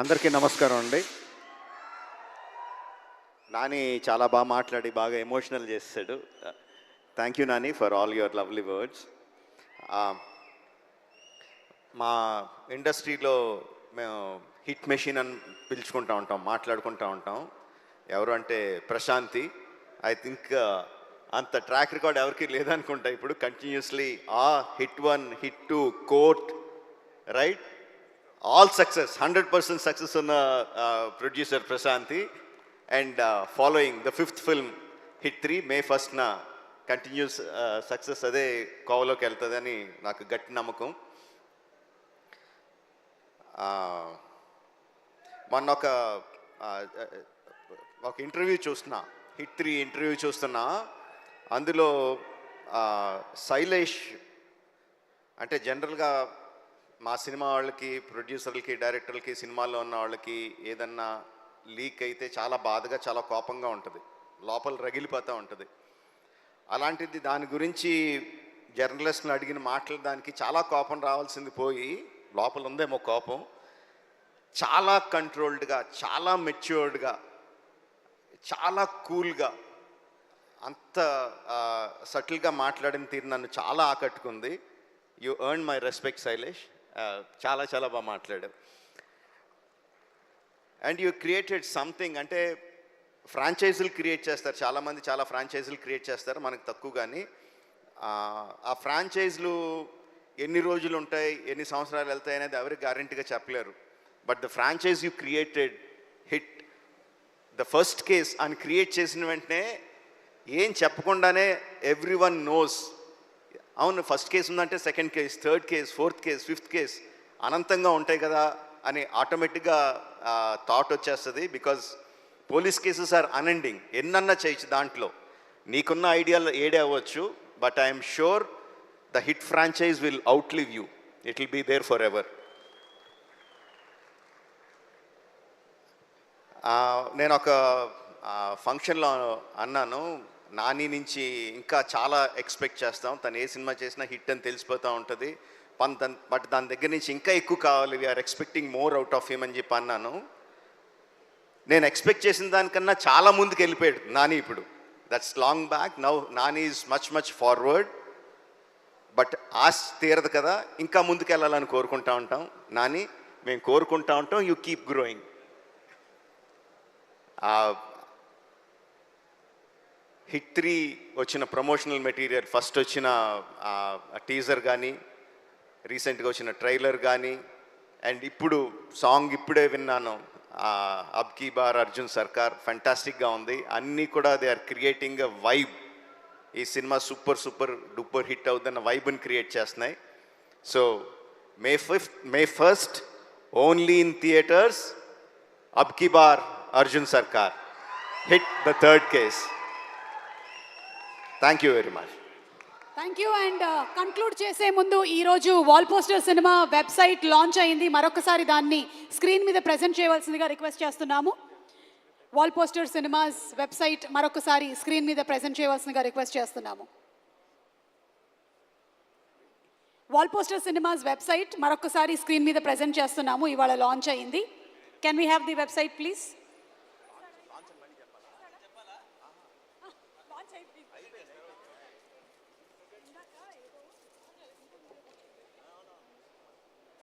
అందరికీ నమస్కారం అండి. నాని చాలా బాగా మాట్లాడి బాగా ఎమోషనల్ చేసాడు. Thank you Nani for all your lovely words. మా ఇండస్ట్రీలో మేము హిట్ మెషిన్ అని పిలుచుకుంటూ ఉంటాం, మాట్లాడుకుంటూ ఉంటాం. ఎవరు అంటే ప్రశాంతి. ఐ థింక్ అంత ట్రాక్ రికార్డ్ ఎవరికి లేదనుకుంటా. ఇప్పుడు continuously hit 1, hit 2, court, right, all success, 100% success on producer Prasanthi, and following the 5th film hit 3 May 1st na continuous success ade కోవలోకి వెళ్తుందని నాకు గట్టి నమ్మకం. మొన్న ఒక ఇంటర్వ్యూ చూస్తున్నా, హిట్ 3 ఇంటర్వ్యూ చూస్తున్నా. అందులో శైలేష్ అంటే జనరల్గా మా సినిమా వాళ్ళకి, ప్రొడ్యూసర్లకి, డైరెక్టర్లకి, సినిమాల్లో ఉన్న వాళ్ళకి ఏదన్నా లీక్ అయితే చాలా బాధగా, చాలా కోపంగా ఉంటుంది, లోపల రగిలిపోతూ ఉంటుంది. అలాంటిది దాని గురించి జర్నలిస్ట్ని అడిగిన మాటలు దానికి చాలా కోపం రావాల్సింది పోయి లోపల ఉందేమో కోపం. చాలా కంట్రోల్డ్గా, చాలా మెచ్యూర్డ్గా, చాలా కూల్గా, అంత సటిల్గా మాట్లాడిన తీరు నన్ను చాలా ఆకట్టుకుంది. You earn my respect Shailesh. చాలా చాలా బాగా మాట్లాడారు. And you created something. అంటే ఫ్రాంచైజీలు క్రియేట్ చేస్తారు చాలామంది, చాలా ఫ్రాంచైజీలు క్రియేట్ చేస్తారు, మనకు తక్కువ. కానీ ఆ ఫ్రాంచైజీలు ఎన్ని రోజులు ఉంటాయి, ఎన్ని సంవత్సరాలు వెళ్తాయి అనేది ఎవరికి గ్యారంటీగా చెప్పలేరు. But the franchise you created hit the first case అని క్రియేట్ చేసిన వెంటనే ఏం చెప్పకుండానే ఎవ్రీ వన్ నోస్, అవును ఫస్ట్ కేసు ఉందంటే second case, third case, fourth case, fifth case అనంతంగా ఉంటాయి కదా అని ఆటోమేటిక్గా థాట్ వచ్చేస్తుంది. Because police cases are unending. ఎన్నన్నా చేయొచ్చు దాంట్లో, నీకున్న ఐడియాలు ఏడే అవ్వచ్చు. But I'm sure the hit franchise will outlive you. It will be there forever. నేను ఒక ఫంక్షన్లో అన్నాను, నాని నుంచి ఇంకా చాలా ఎక్స్పెక్ట్ చేస్తాం, తను ఏ సినిమా చేసినా హిట్ అని తెలిసిపోతూ ఉంటుంది, బట్ దాని దగ్గర నుంచి ఇంకా ఎక్కువ కావాలి, we are expecting more out of him అని చెప్పి అన్నాను. నేను ఎక్స్పెక్ట్ చేసిన దానికన్నా చాలా ముందుకు వెళ్ళిపోయాడు నాని ఇప్పుడు. That's long back. Now Nani is much much forward. But ఆశ తీరదు కదా, ఇంకా ముందుకు వెళ్ళాలని కోరుకుంటా ఉంటాం. నాని, మేము కోరుకుంటా ఉంటాం, యూ కీప్ గ్రోయింగ్. హిట్ 3 వచ్చిన ప్రమోషనల్ మెటీరియల్, ఫస్ట్ వచ్చిన టీజర్ కానీ, రీసెంట్గా వచ్చిన ట్రైలర్ కానీ, అండ్ ఇప్పుడు సాంగ్ ఇప్పుడే విన్నాను, అబ్ కీ బార్ అర్జున్ సర్కార్, ఫెంటాస్టిక్గా ఉంది. అన్నీ కూడా they are creating a vibe. ఈ cinema super super duper hit అవుతున్న వైబ్ని క్రియేట్ చేస్తున్నాయి. So May 1st only in theatres, అబ్ కీ బార్ Arjun Sarkar, hit the third case. Thank you very much. Thank you. And conclude చేసే ముందు ఈరోజు wall poster cinema website launch అయింది. మరొకసారి దాన్ని స్క్రీన్ మీద ప్రజెంట్ చేయవలసిందిగా రిక్వెస్ట్ చేస్తున్నాము. వాల్ పోస్టర్ సినిమాస్ వెబ్సైట్ మరొకసారి స్క్రీన్ మీద ప్రజెంట్ చేయవలసిందిగా రిక్వెస్ట్ చేస్తున్నాము. వాల్ పోస్టర్ సినిమాస్ వెబ్సైట్ మరొకసారి స్క్రీన్ మీద ప్రజెంట్ చేస్తున్నాము. ఇవాళ లాంచ్ అయింది. Can we have the website please?